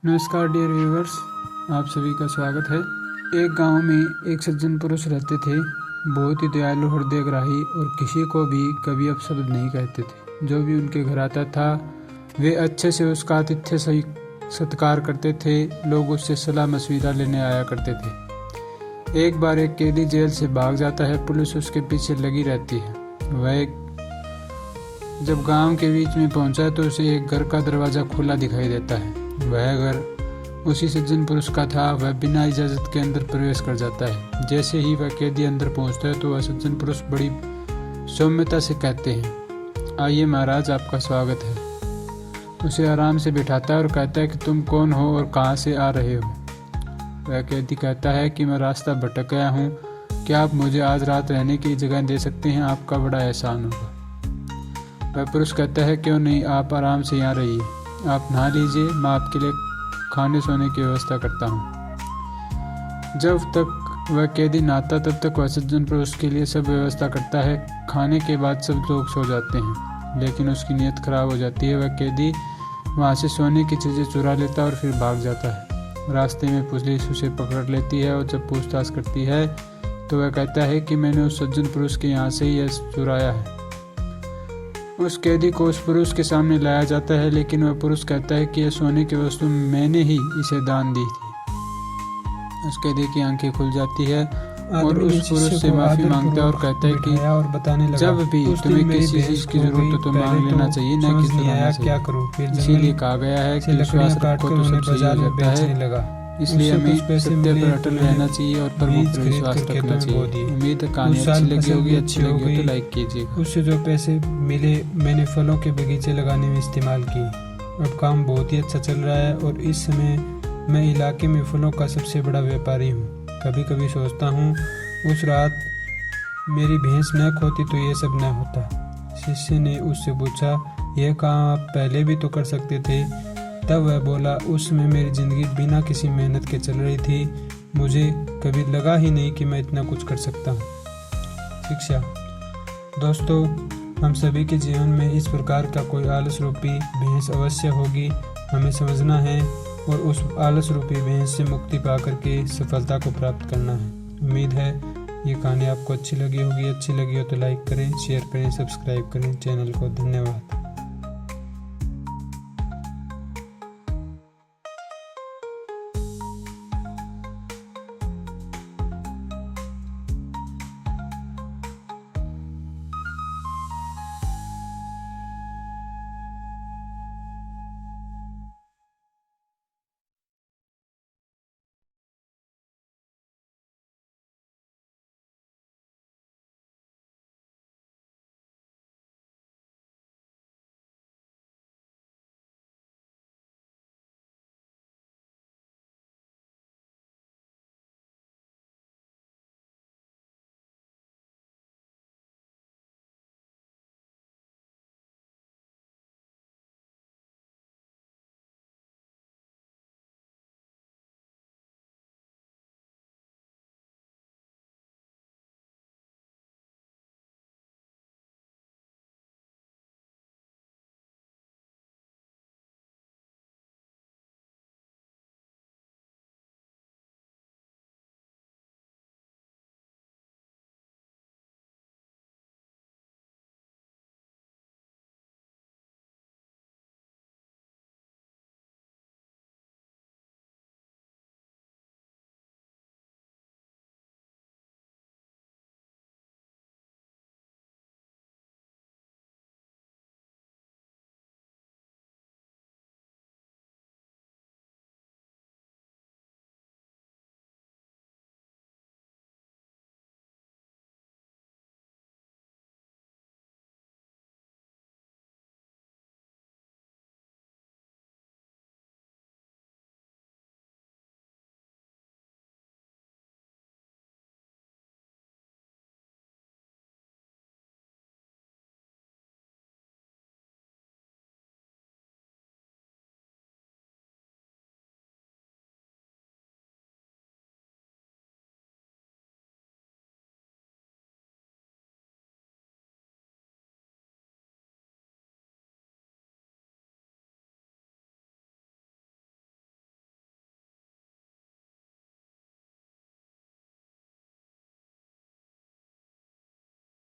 नमस्कार dear viewers, आप सभी का स्वागत है। एक गांव में एक सज्जन पुरुष रहते थे। बहुत ही दयालु, हृदयग्राही और किसी को भी कभी अपशब्द नहीं कहते थे। जो भी उनके घर आता था वे अच्छे से उसका आतिथ्य सही सत्कार करते थे। लोग उससे सलाह मशविरा लेने आया करते थे। एक बार एक कैदी जेल से भाग जाता है। पुलिस उसके पीछे लगी रहती है। वह जब गांव के बीच में पहुंचा तो उसे एक घर का दरवाज़ा खुला दिखाई देता है। वह घर उसी सज्जन पुरुष का था। वह बिना इजाज़त के अंदर प्रवेश कर जाता है। जैसे ही वह कैदी अंदर पहुंचता है तो वह सज्जन पुरुष बड़ी सौम्यता से कहते हैं, आइए महाराज, आपका स्वागत है। उसे आराम से बिठाता है और कहता है कि तुम कौन हो और कहाँ से आ रहे हो। वह कैदी कहता है कि मैं रास्ता भटक गया हूँ, क्या आप मुझे आज रात रहने की जगह दे सकते हैं? आपका बड़ा एहसान होगा। वह पुरुष कहता है, क्यों नहीं, आप आराम से यहाँ रहिए, आप नहा लीजिए, मैं आपके लिए खाने सोने की व्यवस्था करता हूँ। जब तक वह कैदी नहाता तब तक वह सज्जन पुरुष के लिए सब व्यवस्था करता है। खाने के बाद सब लोग सो जाते हैं, लेकिन उसकी नीयत खराब हो जाती है। वह कैदी वहाँ से सोने की चीज़ें चुरा लेता है और फिर भाग जाता है। रास्ते में पुलिस उसे पकड़ लेती है और जब पूछताछ करती है तो वह कहता है कि मैंने उस सज्जन पुरुष के यहाँ से यह चुराया है। उस कैदी को उस पुरुष के सामने लाया जाता है, लेकिन वह पुरुष कहता है कि यह सोने की वस्तु मैंने ही इसे दान दी थी। उस कैदी की आंखें खुल जाती है और उस पुरुष से माफी मांगता है और कहता है कि जब भी तुम्हें किसी चीज की जरूरत हो तो मांग लेना चाहिए, न कि सुनाना चाहिए। इसीलिए कहा गया है कि विश्वास रखो तो सब सही हो जाता है। इसलिए हमें सत्य पर अटल रहना चाहिए और प्रभु पर विश्वास रखना चाहिए। उम्मीद है कहानी अच्छी लगी हो तो लाइक कीजिएगा। उससे जो पैसे मिले मैंने फलों के बगीचे लगाने में इस्तेमाल किए। अब काम बहुत ही अच्छा चल रहा है और इस समय मैं इलाके में फलों का सबसे बड़ा व्यापारी हूँ। कभी कभी सोचता हूँ उस रात मेरी भैंस न खोती तो ये सब न होता। शिष्य ने उससे पूछा, यह काम आप पहले भी तो कर सकते थे। तब वह बोला, उस समय मेरी ज़िंदगी बिना किसी मेहनत के चल रही थी। मुझे कभी लगा ही नहीं कि मैं इतना कुछ कर सकता हूँ। शिक्षा। दोस्तों, हम सभी के जीवन में इस प्रकार का कोई आलस रूपी भैंस अवश्य होगी। हमें समझना है और उस आलस रूपी भैंस से मुक्ति पा करके सफलता को प्राप्त करना है। उम्मीद है ये कहानी आपको अच्छी लगी होगी। अच्छी लगी हो तो लाइक करें, शेयर करें, सब्सक्राइब करें चैनल को। धन्यवाद।